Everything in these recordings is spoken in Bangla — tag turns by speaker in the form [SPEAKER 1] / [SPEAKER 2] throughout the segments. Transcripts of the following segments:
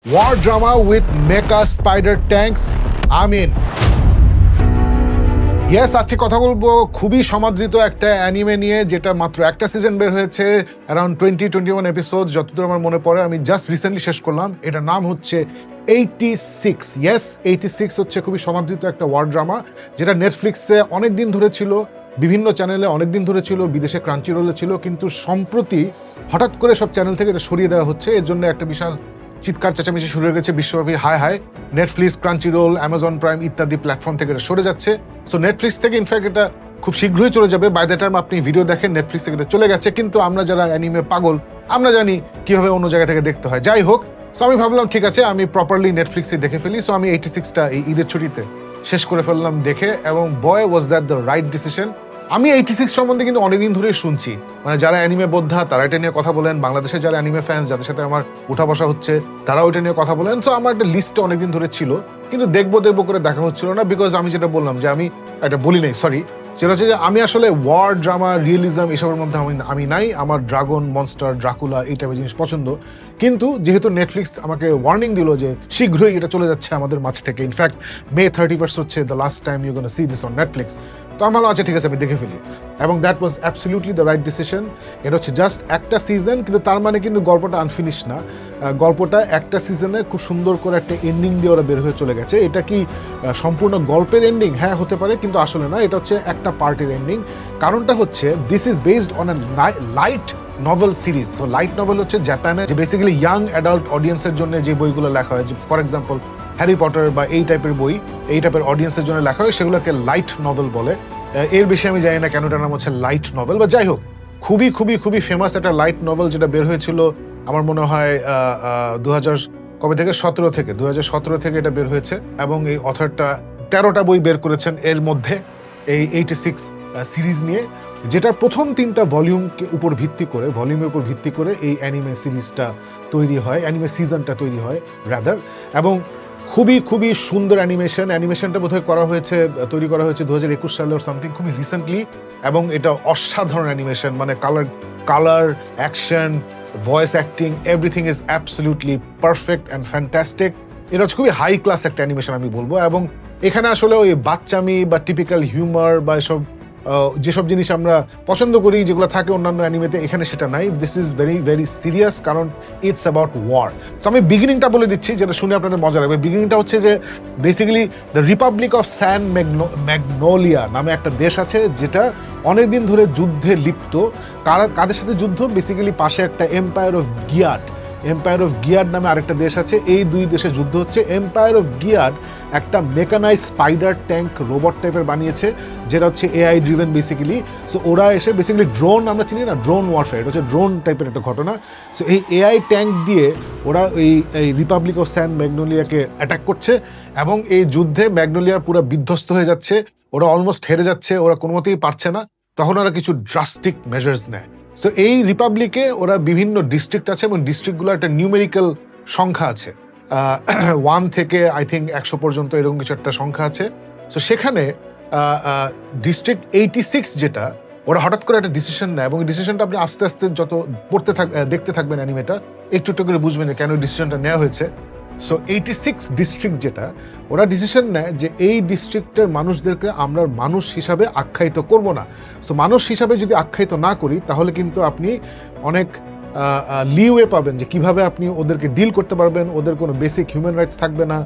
[SPEAKER 1] War drama with mecha spider tanks. I'm in. Yes, আজকে কথা বলবো খুবই সমাদৃত একটা অ্যানিমে নিয়ে, যেটা মাত্র একটা সিজন বের হয়েছে, অ্যারাউন্ড 20-21 এপিসোড যতদূর আমার মনে পড়ে। আমি জাস্ট রিসেন্টলি শেষ করলাম। এটার নাম হচ্ছে 86। ইয়েস, 86 হচ্ছে খুবই সমাদৃত একটা ওয়ার ড্রামা, যেটা নেটফ্লিক্সে অনেকদিন ধরে ছিল, বিভিন্ন চ্যানেলে অনেকদিন ধরে ছিল, বিদেশে ক্রাঞ্চি রোলে ছিল, কিন্তু সম্প্রতি হঠাৎ করে সব চ্যানেল থেকে এটা সরিয়ে দেওয়া হচ্ছে। এর জন্য একটা বিশাল চিৎকার চেঁচামেচি শুরু হয়ে গেছে বিশ্বব্যাপী। Hi hi, Netflix, crunchyroll, Amazon Prime ইত্যাদি প্ল্যাটফর্ম থেকে এটা সরে যাচ্ছে। সো নেটফ্লিক্স থেকে ইনফ্যাক্ট এটা খুব শীঘ্রই চলে যাবে। বাই দ্য টাইম আপনি ভিডিও দেখেন, নেটফ্লিক্স থেকে এটা চলে গেছে। কিন্তু আমরা যারা অ্যানিমে পাগল, আমরা জানি কিভাবে অন্য জায়গা থেকে দেখতে হয়। যাই হোক, সো আমি ভাবলাম ঠিক আছে, আমি প্রপারলি নেটফ্লিক্সে দেখে ফেলি। সো আমি 86টা এই ঈদের ছুটিতে শেষ করে ফেললাম দেখে, এবং boy was that the right decision. আমি 86 সম্বন্ধে কিন্তু অনেকদিন ধরেই শুনছি, মানে যারা অ্যানিমে বোদ্ধা তারা এটা নিয়ে কথা বলেন, বাংলাদেশের যারা অ্যানিমে ফ্যান্স যাদের সাথে আমার উঠা বসা হচ্ছে তারাও এটা নিয়ে কথা বলেন। সো আমার একটা লিস্টে অনেকদিন ধরে ছিল, কিন্তু দেখবো করে দেখা হচ্ছিল না। বিকজ আমি যেটা বললাম যে আমি এটা বলি নাই, সরি, সেটা হচ্ছে যে আমি আসলে ওয়ার ড্রামা, রিয়েলিজম এসবের মধ্যে আমি নাই। আমার ড্রাগন, মনস্টার, ড্রাকুলা এই টাইপের জিনিস পছন্দ। কিন্তু যেহেতু নেটফ্লিক্স আমাকে ওয়ার্নিং দিল যে শীঘ্রই এটা চলে যাচ্ছে আমাদের মাঝ থেকে, ইনফ্যাক্ট May 31 হচ্ছে the last time you gonna see this on Netflix, তো আমার আচ্ছা ঠিক আছে আমি দেখে ফেলি। এবং that was absolutely the right decision. এটা হচ্ছে জাস্ট একটা সিজন, কিন্তু তার মানে কিন্তু গল্পটা আনফিনিশ না। গল্পটা একটা সিজনে খুব সুন্দর করে একটা এন্ডিং দিয়ে ওরা বের হয়ে চলে গেছে। এটা কি সম্পূর্ণ গল্পের এন্ডিং? হ্যাঁ, হতে পারে, কিন্তু আসলে না, এটা হচ্ছে একটা পার্টের এন্ডিং। কারণটা হচ্ছে this is based on a light novel series. So light novel হচ্ছে জাপানে যে বেসিক্যালি ইয়াং অ্যাডাল্ট অডিয়েন্সের জন্য যে বইগুলো লেখা হয়, ফর এক্সাম্পল হ্যারি পটার বা এই টাইপের বই, এই টাইপের অডিয়েন্সের জন্য লেখা হয়, সেগুলোকে লাইট নভেল বলে। এর বেশি আমি জানি না কেন এটার নাম হচ্ছে লাইট নভেল, বা যাই হোক, খুবই খুবই খুবই ফেমাস একটা লাইট নভেল যেটা বের হয়েছিল আমার মনে হয় 2000 কবে থেকে 2017 থেকে এটা বের হয়েছে। এবং এই অথরটা 13টা বই বের করেছেন এর মধ্যে এই 86 সিরিজ নিয়ে, যেটার প্রথম 3টা ভলিউমের উপর ভিত্তি করে এই অ্যানিমে সিরিজটা তৈরি হয়, অ্যানিমে সিজনটা তৈরি হয় রাদার। এবং খুবই খুবই সুন্দর অ্যানিমেশনটা বোধহয় তৈরি করা হয়েছে 2021 সালে ওর সামথিং, খুবই রিসেন্টলি। এবং এটা অসাধারণ অ্যানিমেশন, মানে colour action, voice acting, everything is absolutely perfect and fantastic. এটা হচ্ছে খুবই হাই ক্লাস একটা অ্যানিমেশন আমি বলবো। এবং এখানে আসলে ওই বাচ্চামি বা টিপিক্যাল হিউমার বা এসব যেসব জিনিস আমরা পছন্দ করি, যেগুলো থাকে অন্যান্য অ্যানিমেতে, এখানে সেটা নাই। This is very very serious, কারণ ইটস অ্যাবাউট ওয়ার। তো আমি বিগিনিংটা বলে দিচ্ছি, যেটা শুনে আপনাদের মজা লাগবে। বিগিনিংটা হচ্ছে যে basically the Republic of San magnolia নামে একটা দেশ আছে, যেটা অনেকদিন ধরে যুদ্ধে লিপ্ত। কাদের সাথে যুদ্ধ? বেসিক্যালি পাশে একটা এম্পায়ার অফ গিয়ার্ড নামে আরেকটা দেশ আছে। এই দুই দেশে যুদ্ধ হচ্ছে। এম্পায়ার অফ গিয়ার্ড একটা মেকানাইজ স্পাইডার ট্যাঙ্ক রোবট টাইপের বানিয়েছে, যেটা হচ্ছে এআই ড্রিভেন বেসিক্যালি। সো ওরা এসে বেসিক্যালি ড্রোন, আমরা চিনি না ড্রোন ওয়ারফেয়ার, এটা হচ্ছে ড্রোন টাইপের একটা ঘটনা। সো এই এআই ট্যাঙ্ক দিয়ে ওরা এই রিপাবলিক অফ স্যান ম্যাগনোলিয়াকে অ্যাটাক করছে, এবং এই যুদ্ধে ম্যাগনোলিয়া পুরো বিধ্বস্ত হয়ে যাচ্ছে, ওরা অলমোস্ট হেরে যাচ্ছে, ওরা কোনো মতেই পারছে না। তখন ওরা কিছু ড্রাস্টিক মেজার্স নেয়। সো এই রিপাবলিকে ওরা বিভিন্ন ডিস্ট্রিক্ট আছে, এবং ডিস্ট্রিক্টগুলো একটা নিউমেরিক্যাল সংখ্যা আছে, 1 থেকে আই থিঙ্ক 100 পর্যন্ত এরকম কিছু একটা সংখ্যা আছে। সো সেখানে ডিস্ট্রিক্ট 86 যেটা, ওরা হঠাৎ করে একটা ডিসিশন নেয়, এবং ডিসিশনটা আপনি আস্তে আস্তে যত দেখতে থাকবেন অ্যানিমেটা, একটু একটু করে বুঝবেন যে কেন ডিসিশনটা নেওয়া হয়েছে। সো 86 ডিস্ট্রিক্ট যেটা, ওরা ডিসিশন নেয় যে এই ডিস্ট্রিক্টের মানুষদেরকে আমরা মানুষ হিসাবে আখ্যায়িত করব না। সো মানুষ হিসাবে যদি আখ্যায়িত না করি, তাহলে কিন্তু আপনি অনেক লিওয়ে পাবেন যে কিভাবে আপনি ওদেরকে ডিল করতে পারবেন, ওদের কোনো বেসিক হিউম্যান রাইটস থাকবে না,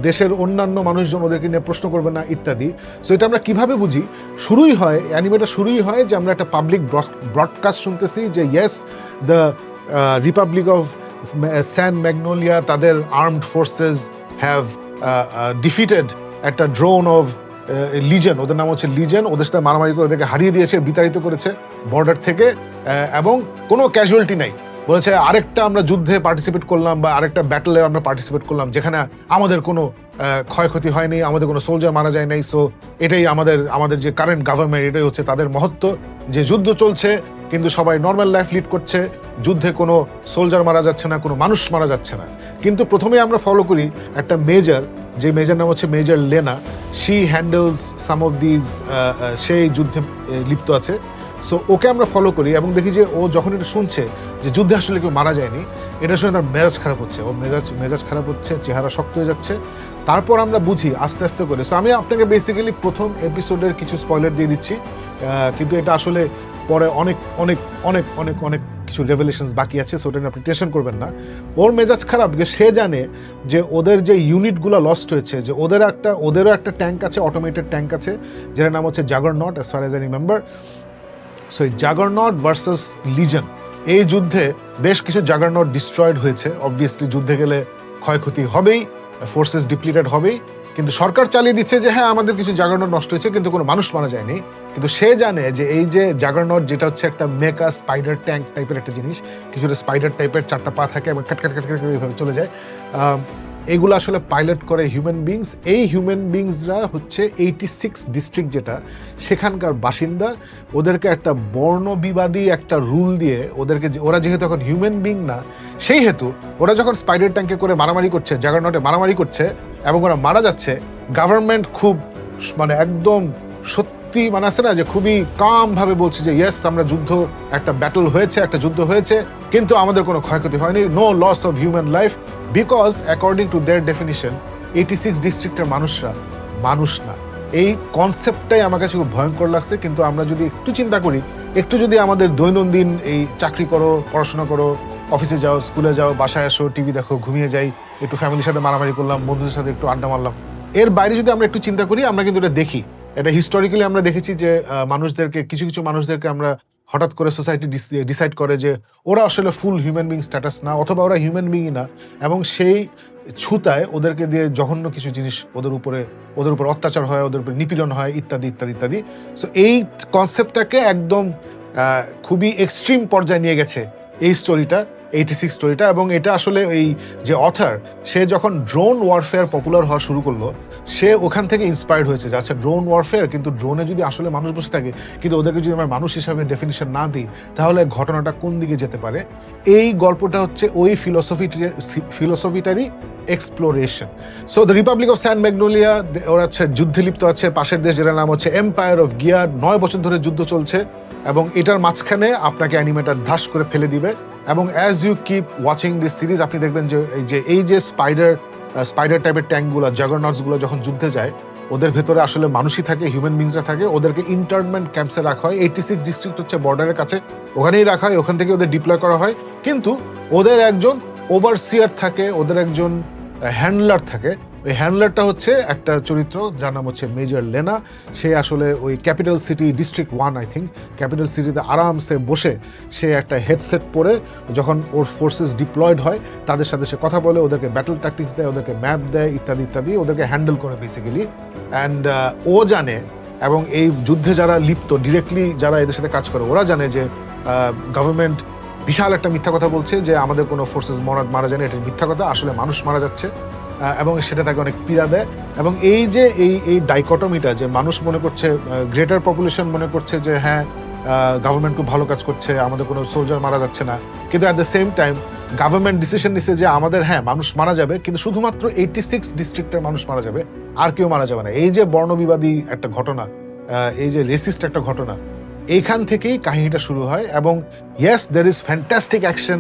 [SPEAKER 1] দেশের অন্যান্য মানুষজন ওদেরকে নিয়ে প্রশ্ন করবে না ইত্যাদি। সো এটা আমরা কিভাবে বুঝি? অ্যানিমেটা শুরুই হয় যে আমরা একটা পাবলিক ব্রডকাস্ট শুনতেছি যে yes, the Republic of San magnolia, তাদের আর্মড ফোর্সেস হ্যাভ ডিফিটেড একটা ড্রোন অফ লিজেন, ওদের নাম হচ্ছে লিজেন, ওদের সাথে মারামারি করে ওদেরকে হারিয়ে দিয়েছে, বিতাড়িত করেছে বর্ডার থেকে, এবং কোনো ক্যাজুয়ালিটি নাই। বলেছে আরেকটা আমরা যুদ্ধে পার্টিসিপেট করলাম, বা আরেকটা ব্যাটলে আমরা পার্টিসিপেট করলাম, যেখানে আমাদের কোনো ক্ষয়ক্ষতি হয়নি, আমাদের কোনো সোলজার মারা যায় নাই। সো এটাই আমাদের যে কারেন্ট গভর্নমেন্ট, এটাই হচ্ছে তাদের মহত্ব, যে যুদ্ধ চলছে কিন্তু সবাই নর্মাল লাইফ লিড করছে, যুদ্ধে কোনো সোলজার মারা যাচ্ছে না, কোনো মানুষ মারা যাচ্ছে না। কিন্তু প্রথমে আমরা ফলো করি একটা মেজর, যে মেজর নাম হচ্ছে major Lena. She handles some of these, সেই যুদ্ধে লিপ্ত আছে। সো ওকে আমরা ফলো করি এবং দেখি যে ও যখন এটা শুনছে যে যুদ্ধে আসলে কেউ মারা যায়নি, এটা শুনে তার মেজাজ খারাপ হচ্ছে, ওর মেজাজ খারাপ হচ্ছে, চেহারা শক্ত হয়ে যাচ্ছে। তারপর আমরা বুঝি আস্তে আস্তে করে। সো আমি আপনাকে বেসিক্যালি প্রথম এপিসোডের কিছু স্পয়লার দিয়ে দিচ্ছি, কিন্তু এটা আসলে পরে অনেক অনেক অনেক অনেক অনেক কিছু রেভেলেশনস বাকি আছে, সো ওটা নিয়ে আপনি টেনশন করবেন না। ওর মেজাজ খারাপ, সে জানে যে ওদের যে ইউনিটগুলো লস্ট হয়েছে, যে ওদেরও একটা ট্যাঙ্ক আছে, অটোমেটেড ট্যাঙ্ক আছে, যেটার নাম হচ্ছে juggernaut, as far as I remember. So এই জাগারনট ভার্সেস লিজেন, এই যুদ্ধে বেশ কিছু জাগারনট ডিস্ট্রয়েড হয়েছে। অবভিয়াসলি যুদ্ধে গেলে ক্ষয়ক্ষতি হবেই, ফোর্সেস ডিপ্লিটেড হবেই, কিন্তু সরকার চালিয়ে দিচ্ছে যে হ্যাঁ আমাদের কিছু জাগারনট নষ্ট হয়েছে, কিন্তু কোনো মানুষ মারা যায়নি। কিন্তু সে জানে যে এই যে জাগারনট, যেটা হচ্ছে একটা মেকা স্পাইডার ট্যাঙ্ক টাইপের একটা জিনিস, কিছুটা স্পাইডার টাইপের, 4টা পা থাকে এবং কাট এইভাবে চলে যায়, এগুলো আসলে পাইলট করে হিউম্যান বিংস। এই হিউম্যান বিংসরা হচ্ছে 86 ডিস্ট্রিক্ট, যেটা সেখানকার বাসিন্দা। ওদেরকে একটা বর্ণবিবাদী একটা রুল দিয়ে ওদেরকে, ওরা যেহেতু এখন হিউম্যান বিং না, সেই হেতু ওরা যখন স্পাইডার ট্যাঙ্কে করে মারামারি করছে, জাগারনটে মারামারি করছে এবং ওরা মারা যাচ্ছে, গভর্নমেন্ট খুব মানে একদম সত্যি মানে আছে না যে খুবই কাম ভাবে বলছে যে ইয়েস, আমরা একটা ব্যাটল হয়েছে, একটা যুদ্ধ হয়েছে, কিন্তু আমাদের কোনো ক্ষয়ক্ষতি হয়নি, no loss of human life, because according to their definition 86 ডিস্ট্রিক্টের মানুষরা মানুষ না। এই কনসেপ্টটাই আমার কাছে খুব ভয়ঙ্কর লাগছে। কিন্তু আমরা যদি একটু চিন্তা করি, একটু যদি আমাদের দৈনন্দিন এই চাকরি করো, পড়াশোনা করো, অফিসে যাও, স্কুলে যাও, বাসায় আসো, টিভি দেখো, ঘুমিয়ে যাই, একটু ফ্যামিলির সাথে মারামারি করলাম, বন্ধুদের সাথে একটু আড্ডা মারলাম, এর বাইরে যদি আমরা একটু চিন্তা করি, আমরা কিন্তু এটা দেখি, এটা হিস্টোরিক্যালি আমরা দেখেছি যে কিছু মানুষদেরকে আমরা হঠাৎ করে সোসাইটি ডিসাইড করে যে ওরা আসলে ফুল হিউম্যান বিং স্ট্যাটাস না, অথবা ওরা হিউম্যান বিংই না, এবং সেই ছুতায় ওদেরকে দিয়ে জঘন্য কিছু জিনিস ওদের উপর অত্যাচার হয়, ওদের উপর নিপীড়ন হয়, ইত্যাদি ইত্যাদি ইত্যাদি। সো এই কনসেপ্টটাকে একদম খুবই এক্সট্রিম পর্যায়ে নিয়ে গেছে এই স্টোরিটা, 86 স্টোরিটা। এবং এটা আসলে এই যে অথার, সে যখন ড্রোন ওয়ারফেয়ার পপুলার হওয়া শুরু করলো, সে ওখান থেকে ইন্সপায়ার্ড হয়েছে যে আচ্ছা ড্রোন ওয়ারফেয়ার, কিন্তু ড্রোনে যদি আসলে মানুষ বসে থাকে, কিন্তু ওদেরকে যদি আমরা মানুষ হিসাবে ডেফিনিশন না দিই, তাহলে ঘটনাটা কোন দিকে যেতে পারে। এই গল্পটা হচ্ছে ওই ফিলোসফিটারই exploration. So the Republic of San Magnolia, ওরা হচ্ছে যুদ্ধে লিপ্ত আছে। পাশের দেশ, যেটার নাম হচ্ছে এম্পায়ার অফ গিয়ার, 9 বছর ধরে যুদ্ধ চলছে, এবং এটার মাঝখানে আপনাকে অ্যানিমেটার ধাস করে ফেলে দিবে। এবং as you keep watching this series, আপনি দেখবেন যে এই যে স্পাইডার টাইপের ট্যাঙ্কগুলো, জাগারনটসগুলো যখন যুদ্ধে যায়, ওদের ভেতরে আসলে মানুষই থাকে, হিউম্যান বিংসরা থাকে। ওদেরকে ইন্টারনমেন্ট ক্যাম্পসে রাখা হয়, 86 ডিস্ট্রিক্ট হচ্ছে বর্ডারের কাছে, ওখানেই রাখা হয়, ওখান থেকে ওদের ডিপ্লয় করা হয়। কিন্তু ওদের একজন ওভারসিয়ার থাকে, ওদের একজন হ্যান্ডলার থাকে। ওই হ্যান্ডলারটা হচ্ছে একটা চরিত্র যার নাম হচ্ছে মেজর লেনা। সে আসলে ওই capital city district 1, I think, capital সিটিতে আরামসে বসে সে একটা হেডসেট পরে যখন ওর ফোর্সেস ডিপ্লয়েড হয়, তাদের সাথে সে কথা বলে, ওদেরকে ব্যাটল ট্যাকটিক্স দেয়, ওদেরকে ম্যাপ দেয়, ইত্যাদি ইত্যাদি, ওদেরকে হ্যান্ডেল করে বেসিক্যালি। অ্যান্ড ও জানে, এবং এই যুদ্ধে যারা লিপ্ত, ডিরেক্টলি যারা এদের সাথে কাজ করে, ওরা জানে যে গভর্নমেন্ট বিশাল একটা মিথ্যা কথা বলছে যে আমাদের কোনো ফোর্সেস মারা যায়নি, এটা মিথ্যা কথা, আসলে মানুষ মারা যাচ্ছে। এবং সেটা তাকে অনেক পীড়া দেয়। এবং এই যে এই ডাইকটমিটা, যে মানুষ মনে করছে, গ্রেটার পপুলেশন মনে করছে যে হ্যাঁ গভর্নমেন্ট খুব ভালো কাজ করছে, আমাদের কোনো সোলজার মারা যাচ্ছে না, কিন্তু at the same time government decision নিচ্ছে যে আমাদের হ্যাঁ মানুষ মারা যাবে, কিন্তু শুধুমাত্র 86 ডিস্ট্রিক্টের মানুষ মারা যাবে, আর কেউ মারা যাবে না। এই যে বর্ণবিবাদী একটা ঘটনা, এই যে রেসিস্ট একটা ঘটনা, এইখান থেকেই কাহিনীটা শুরু হয়। এবং yes, there is fantastic action,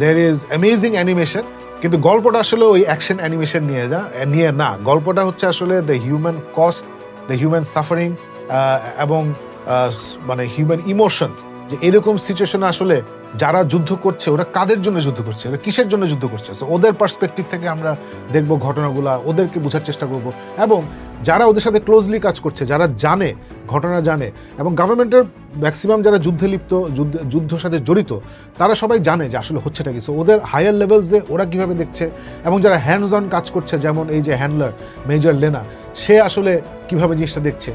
[SPEAKER 1] there is amazing animation, কিন্তু গল্পটা আসলে ওই অ্যাকশন অ্যানিমেশন নিয়ে না। গল্পটা হচ্ছে আসলে the human cost, the human suffering, এবং মানে হিউম্যান ইমোশনস, যে এরকম সিচুয়েশনে আসলে যারা যুদ্ধ করছে, ওরা কাদের জন্য যুদ্ধ করছে, ওরা কিসের জন্য যুদ্ধ করছে। ওদের পার্সপেক্টিভ থেকে আমরা দেখবো ঘটনাগুলা, ওদেরকে বোঝার চেষ্টা করব। এবং যারা ওদের সাথে ক্লোজলি কাজ করছে, যারা জানে, ঘটনা জানে, এবং গভর্নমেন্টের ম্যাক্সিমাম যারা যুদ্ধে লিপ্ত, যুদ্ধের সাথে জড়িত, তারা সবাই জানে যে আসলে হচ্ছেটা কি। সো ওদের হায়ার লেভেলসে ওরা কিভাবে দেখছে, এবং যারা হ্যান্ডস অন কাজ করছে, যেমন এই যে হ্যান্ডলার মেজর লেনা, সে আসলে কিভাবে জিনিসটা দেখছে।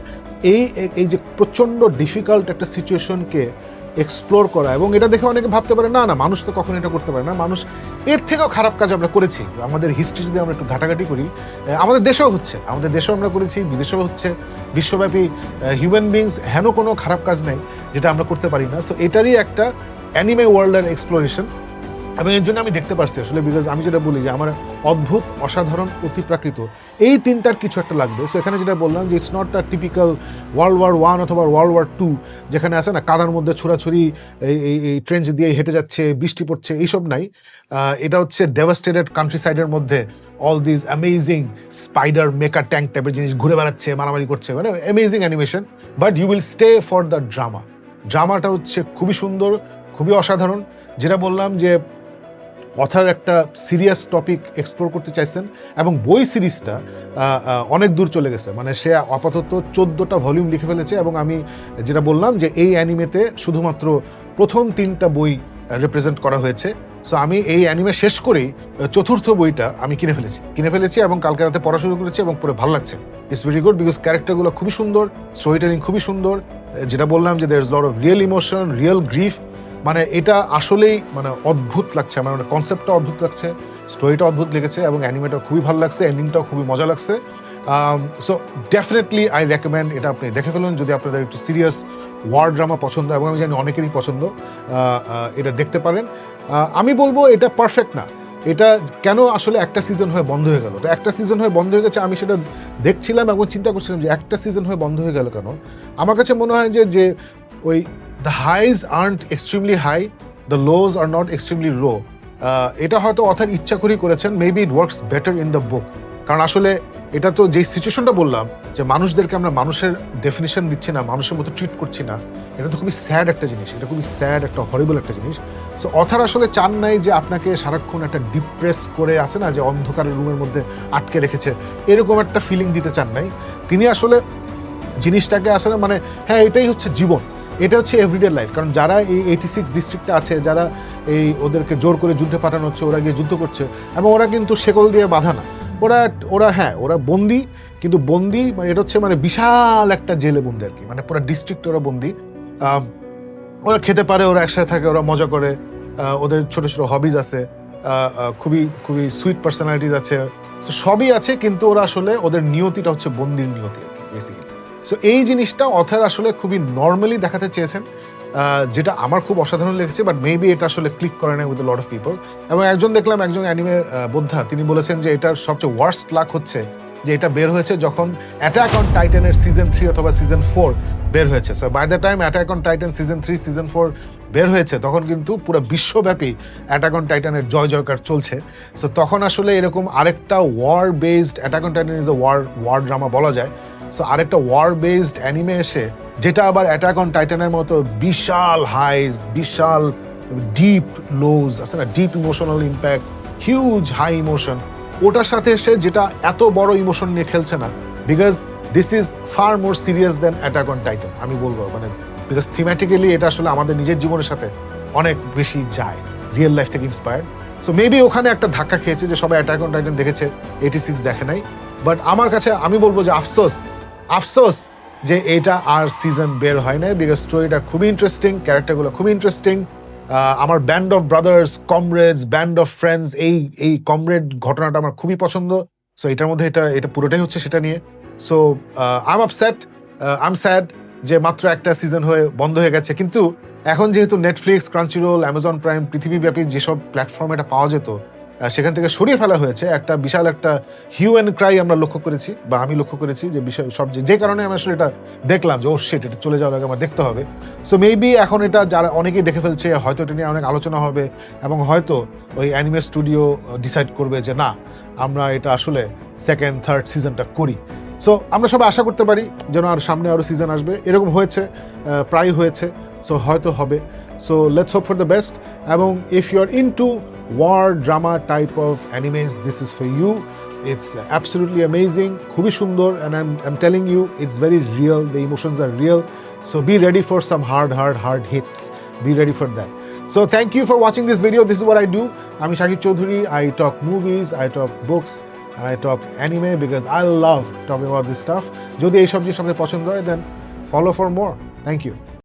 [SPEAKER 1] এই যে প্রচণ্ড ডিফিকাল্ট একটা সিচুয়েশনকে এক্সপ্লোর করা, এবং এটা দেখে অনেকে ভাবতে পারে না মানুষ তো কখনো এটা করতে পারে না, মানুষ এর থেকেও খারাপ কাজ আমরা করেছি। আমাদের হিস্ট্রি যদি আমরা একটু ঘাটাঘাটি করি, আমাদের দেশেও হচ্ছে, আমাদের দেশেও আমরা করেছি, বিদেশেও হচ্ছে, বিশ্বব্যাপী হিউম্যান বিংস হেন কোনো খারাপ কাজ নেই যেটা আমরা করতে পারি না। সো এটারই একটা অ্যানিমে ওয়ার্ল্ডের এক্সপ্লোরেশন। এবং এর জন্য আমি দেখতে পারছি আসলে, বিকজ আমি যেটা বলি যে আমার অদ্ভুত, অসাধারণ, অতিপ্রাকৃত এই তিনটার কিছু একটা লাগবে। সো এখানে যেটা বললাম যে it's not a typical world war 1 অথবা ওয়ার্ল্ড ওয়ার 2 যেখানে আছে না কাদার মধ্যে ছোড়াছুরি, এই ট্রেঞ্চ দিয়ে হেঁটে যাচ্ছে, বৃষ্টি পড়ছে, এইসব নাই। এটা হচ্ছে ডেভাস্টেটেড কান্ট্রি সাইডের মধ্যে all this amazing spider mecha tank টাইপের জিনিস ঘুরে বেড়াচ্ছে, মারামারি করছে, মানে amazing animation. But you will stay for the ড্রামাটা হচ্ছে খুবই সুন্দর, খুবই অসাধারণ। যেটা বললাম যে অথার একটা সিরিয়াস টপিক এক্সপ্লোর করতে চাইছেন, এবং বই সিরিজটা অনেক দূর চলে গেছে, মানে সে আপাতত 14টা ভলিউম লিখে ফেলেছে। এবং আমি যেটা বললাম যে এই অ্যানিমেতে শুধুমাত্র প্রথম 3টা বই রিপ্রেজেন্ট করা হয়েছে। সো আমি এই অ্যানিমে শেষ করেই চতুর্থ বইটা আমি কিনে ফেলেছি এবং কালকে রাতে পড়া শুরু করেছি এবং পড়ে ভালো লাগছে। ইটস ভেরি গুড বিকজ ক্যারেক্টারগুলো খুবই সুন্দর, স্টোরি টেলিং খুবই সুন্দর। যেটা বললাম যে there is lot of real emotion, real grief, মানে এটা আসলেই মানে অদ্ভুত লাগছে আমার, মানে কনসেপ্টটা অদ্ভুত লাগছে, স্টোরিটা অদ্ভুত লেগেছে এবং অ্যানিমেটা খুবই ভালো লাগছে, এন্ডিংটাও খুবই মজা লাগছে। সো ডেফিনেটলি আই রেকমেন্ড এটা আপনি দেখে ফেলুন যদি আপনাদের একটু সিরিয়াস ওয়ার ড্রামা পছন্দ, এবং আমি জানি অনেকেরই পছন্দ, এটা দেখতে পারেন। আমি বলবো এটা পারফেক্ট না। এটা কেন আসলে একটা সিজন হয়ে বন্ধ হয়ে গেল? তো একটা সিজন হয়ে বন্ধ হয়ে গেছে, আমি সেটা দেখছিলাম এবং চিন্তা করছিলাম যে একটা সিজন হয়ে বন্ধ হয়ে গেল কেন। আমার কাছে মনে হয় যে ওই the highs aren't extremely high, the lows are not extremely low. এটা হয়তো অথার ইচ্ছা করেই করেছেন, maybe it works better in the book. কারণ আসলে এটা তো যেই সিচুয়েশনটা বললাম যে মানুষদেরকে আমরা মানুষের ডেফিনিশন দিচ্ছি না, মানুষের মতো ট্রিট করছি না, এটা তো খুবই স্যাড একটা জিনিস, এটা খুবই স্যাড একটা হরিবল একটা জিনিস। সো অথার আসলে চান নাই যে আপনাকে সারাক্ষণ একটা ডিপ্রেস করে আছে না যে অন্ধকারের রুমের মধ্যে আটকে রেখেছে, এরকম একটা ফিলিং দিতে চান নাই তিনি। আসলে জিনিসটাকে আসলে মানে হ্যাঁ এটাই হচ্ছে জীবন, এটা হচ্ছে এভরিডে লাইফ। কারণ যারা এই 86 ডিস্ট্রিক্টে আছে, যারা এই ওদেরকে জোর করে যুদ্ধে পাঠানো হচ্ছে, ওরা গিয়ে যুদ্ধ করছে এবং ওরা কিন্তু শেকল দিয়ে বাঁধা না, ওরা বন্দি, কিন্তু বন্দি মানে এটা হচ্ছে মানে বিশাল একটা জেলে বন্দি আর কি, মানে পুরো ডিস্ট্রিক্ট ওরা বন্দি। ওরা খেতে পারে, ওরা একসাথে থাকে, ওরা মজা করে, ওদের ছোট ছোট হবিজ আছে, খুবই খুবই সুইট পার্সোনালিটিস আছে, সবই আছে, কিন্তু ওরা আসলে ওদের নিয়তিটা হচ্ছে বন্দির নিয়তি আর কি বেসিক্যালি। সো এই জিনিসটা অথার আসলে খুবই নর্মালি দেখাতে চেয়েছেন, যেটা আমার খুব অসাধারণ লেগেছে। বাট মেবি এটা আসলে ক্লিক করে না উইথ লট অফ পিপল। এবং একজন অ্যানিমে বোদ্ধা, তিনি বলেছেন যে এটার সবচেয়ে ওয়ার্স্ট লাক হচ্ছে যে এটা বের হয়েছে যখন অ্যাটাক অন টাইটানের সিজন 3 অথবা সিজন 4 বের হয়েছে। So by the time Attack on Titan season 3 season 4 বের হয়েছে তখন কিন্তু পুরো বিশ্বব্যাপী অ্যাটাক অন টাইটানের জয় জয়কার চলছে। সো তখন আসলে এরকম আরেকটা war based, Attack on Titan is a war drama বলা যায়। সো আরেকটা ওয়ার বেসড অ্যানিমে এসে যেটা আবার অ্যাটাক অন টাইটানের মতো বিশাল হাইজ, বিশাল ডিপ লোজ আছে না, deep emotional impacts, huge high emotion, ওটার সাথে এসে যেটা এত বড় ইমোশন নিয়ে খেলছে না, because this is far more serious than Attack on Titan আমি বলবো, মানে বিকজ থিমেটিক্যালি এটা আসলে আমাদের নিজের জীবনের সাথে অনেক বেশি যায়, রিয়েল লাইফ থেকে ইন্সপায়ার্ড। সো মেবি ওখানে একটা ধাক্কা খেয়েছে যে সবাই অ্যাটাক অন টাইটান দেখেছে, 86 দেখে নাই। বাট আমার কাছে আমি বলবো যে আফসোস যে এটা আর সিজন বের হয় নাই, বিকজ স্টোরিটা খুবই ইন্টারেস্টিং, ক্যারেক্টারগুলো খুবই ইন্টারেস্টিং। আমার band of brothers, comrades, band of friends, এই কমরেড ঘটনাটা আমার খুবই পছন্দ। সো এটার মধ্যে এটা পুরোটাই হচ্ছে সেটা নিয়ে। সো আই এম স্যাড যে মাত্র একটা সিজন হয়ে বন্ধ হয়ে গেছে। কিন্তু এখন যেহেতু নেটফ্লিক্স, ক্রাঞ্চিরোল, অ্যামাজন প্রাইম, পৃথিবীব্যাপী যেসব প্ল্যাটফর্মে এটা পাওয়া যেত, সেখান থেকে সরিয়ে ফেলা হয়েছে, একটা বিশাল একটা হিউ অ্যান্ড ক্রাই আমরা লক্ষ্য করেছি, বা আমি লক্ষ্য করেছি যে বিষয় সব যে কারণে আমি আসলে এটা দেখলাম যে ও শিট, এটা চলে যাওয়ার আগে আমার দেখতে হবে। সো মেবি এখন এটা যারা অনেকেই দেখে ফেলছে, হয়তো এটা নিয়ে অনেক আলোচনা হবে এবং হয়তো ওই অ্যানিমে স্টুডিও ডিসাইড করবে যে না, আমরা এটা আসলে সেকেন্ড থার্ড সিজনটা করি। সো আমরা সবাই আশা করতে পারি যেন আর সামনে আরও সিজন আসবে, এরকম হয়েছে, প্রায় হয়েছে, সো হয়তো হবে। So let's hope for the best. এবং if you are into war drama type of animes, this is for you. It's absolutely amazing, খুবই সুন্দর, and I'm telling you it's very real, the emotions are real. So be ready for some hard hits, be ready for that. So thank you for watching this video. This is what I do. আমি Shakib Chowdhury, I talk movies, I talk books, and I talk anime because I love talking about this stuff. যদি এই সব জিনিস আপনাদের পছন্দ হয়, then follow for more. Thank you.